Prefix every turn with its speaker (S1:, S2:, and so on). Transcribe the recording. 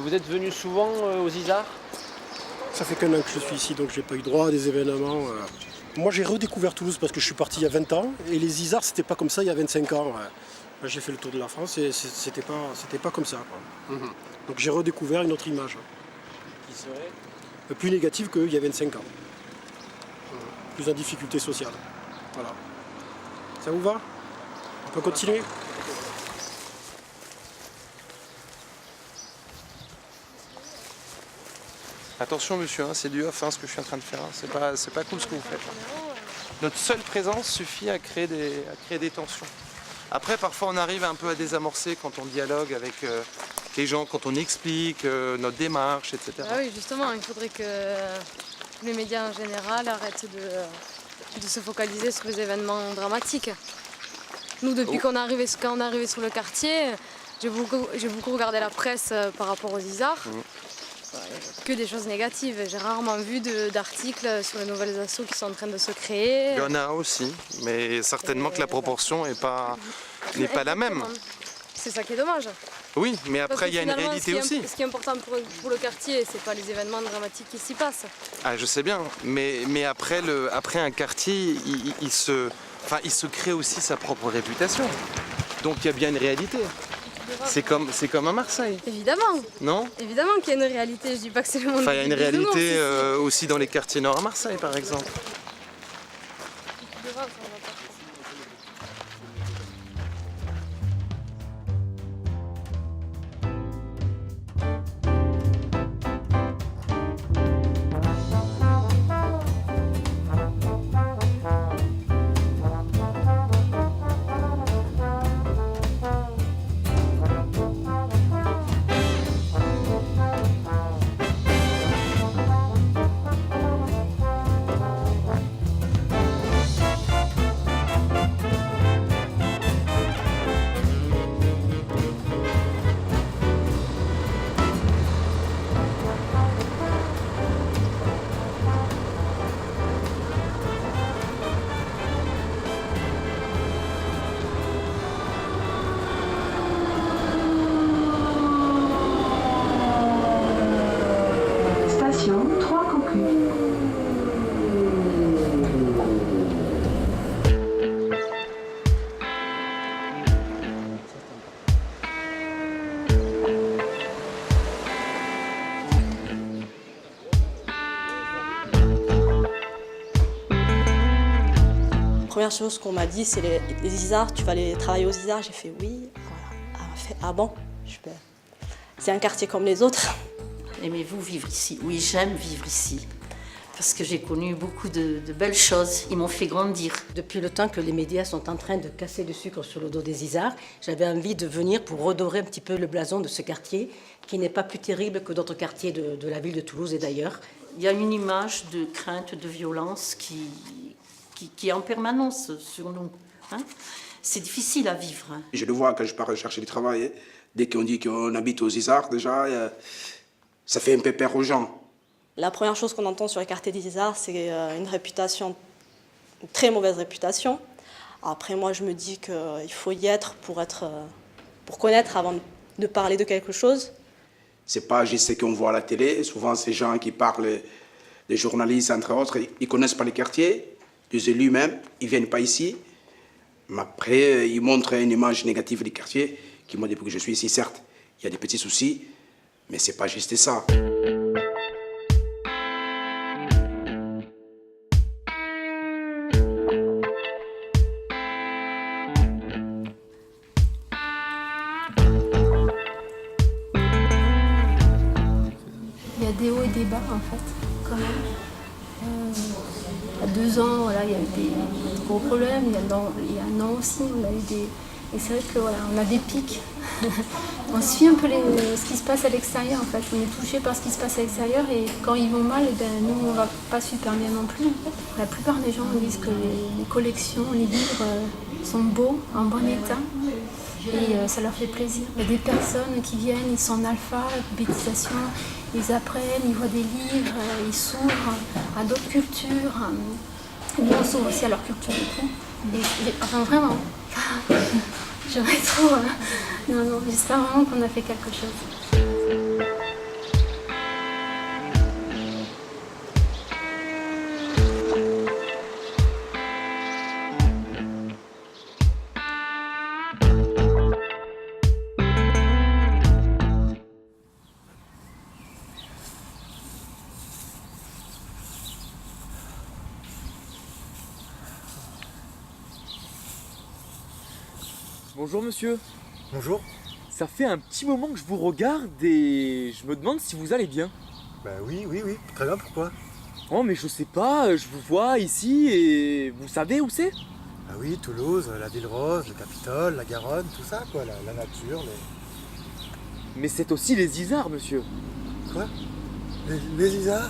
S1: Vous êtes venu souvent aux Isards?
S2: Ça fait qu'1 an que je suis ici, donc j'ai pas eu droit à des événements. Moi j'ai redécouvert Toulouse parce que je suis parti il y a 20 ans, et les Isards c'était pas comme ça il y a 25 ans. Là, j'ai fait le tour de la France et c'était pas comme ça, quoi. Donc j'ai redécouvert une autre image,
S1: Qui serait?
S2: plus négative qu'il y a 25 ans. Plus en difficulté sociale. Voilà. Ça vous va? On peut continuer?
S3: Attention monsieur, c'est du off ce que je suis en train de faire, c'est pas cool ce que vous faites. Notre seule présence suffit à créer des tensions. Après parfois on arrive un peu à désamorcer quand on dialogue avec les gens, quand on explique notre démarche, etc.
S4: Ah oui, justement, il faudrait que les médias en général arrêtent de se focaliser sur les événements dramatiques. Nous, depuis quand on est arrivé sur le quartier, j'ai beaucoup regardé la presse par rapport aux Isards. Que des choses négatives. J'ai rarement vu d'articles sur les nouvelles assos qui sont en train de se créer.
S3: Il y en a aussi, mais certainement que la proportion n'est pas la même.
S4: C'est ça qui est dommage.
S3: Oui, mais après il y a une réalité aussi.
S4: Ce qui est important pour le quartier, c'est pas les événements dramatiques qui s'y passent.
S3: Ah, je sais bien, mais après un quartier, il se crée aussi sa propre réputation. Donc il y a bien une réalité. C'est comme à Marseille.
S4: Évidemment.
S3: Non?
S4: Évidemment qu'il y a une réalité. Je dis pas que c'est le monde.
S3: Enfin, il y a une réalité aussi dans les quartiers nord à Marseille, par exemple.
S5: La première chose qu'on m'a dit, c'est les Isards, tu vas aller travailler aux Isards? J'ai fait oui. Voilà. Elle m'a fait, ah bon? C'est un quartier comme les autres.
S6: Aimez-vous vivre ici? Oui, j'aime vivre ici. Parce que j'ai connu beaucoup de belles choses. Ils m'ont fait grandir.
S7: Depuis le temps que les médias sont en train de casser du sucre sur le dos des Isards, j'avais envie de venir pour redorer un petit peu le blason de ce quartier, qui n'est pas plus terrible que d'autres quartiers de la ville de Toulouse et d'ailleurs.
S6: Il y a une image de crainte, de violence qui est en permanence sur nous. C'est difficile à vivre.
S8: Je le vois quand je pars chercher du travail. Dès qu'on dit qu'on habite aux Isards, déjà, ça fait un peu peur aux gens.
S5: La première chose qu'on entend sur les quartiers des Isards, c'est une réputation, une très mauvaise réputation. Après, moi, je me dis qu'il faut y être pour connaître avant de parler de quelque chose.
S8: C'est pas juste ce qu'on voit à la télé. Souvent, ces gens qui parlent, des journalistes, entre autres, ils connaissent pas les quartiers. Les élus même, ils viennent pas ici. Mais après, ils montrent une image négative des quartiers qui, moi, depuis que je suis ici, certes, il y a des petits soucis, mais c'est pas juste ça.
S9: Il y a des hauts et des bas, en fait, quand même. Il y a 2 ans, voilà, il y a eu des gros problèmes. Il y a 1 an aussi, on a eu des... Et c'est vrai que voilà, on a des pics. On suit un peu ce qui se passe à l'extérieur, en fait. On est touché par ce qui se passe à l'extérieur et quand ils vont mal, nous, on va pas super bien non plus. En fait. La plupart des gens disent que les collections, les livres sont beaux, en bon état. Et ça leur fait plaisir. Il y a des personnes qui viennent, ils sont en alphabétisation, ils apprennent, ils voient des livres, ils s'ouvrent à d'autres cultures. Nous, on s'ouvre aussi à leur culture du coup. Enfin, vraiment, j'aimerais trop... Non, j'espère vraiment qu'on a fait quelque chose.
S10: Bonjour monsieur.
S11: Bonjour.
S10: Ça fait un petit moment que je vous regarde et je me demande si vous allez bien.
S11: Bah oui, très bien, pourquoi?
S10: Oh mais je sais pas, je vous vois ici et vous savez où c'est?
S11: Ah oui, Toulouse, la ville rose, le Capitole, la Garonne, tout ça quoi, la nature,
S10: Mais c'est aussi les Isards monsieur.
S11: Quoi? Les Isards?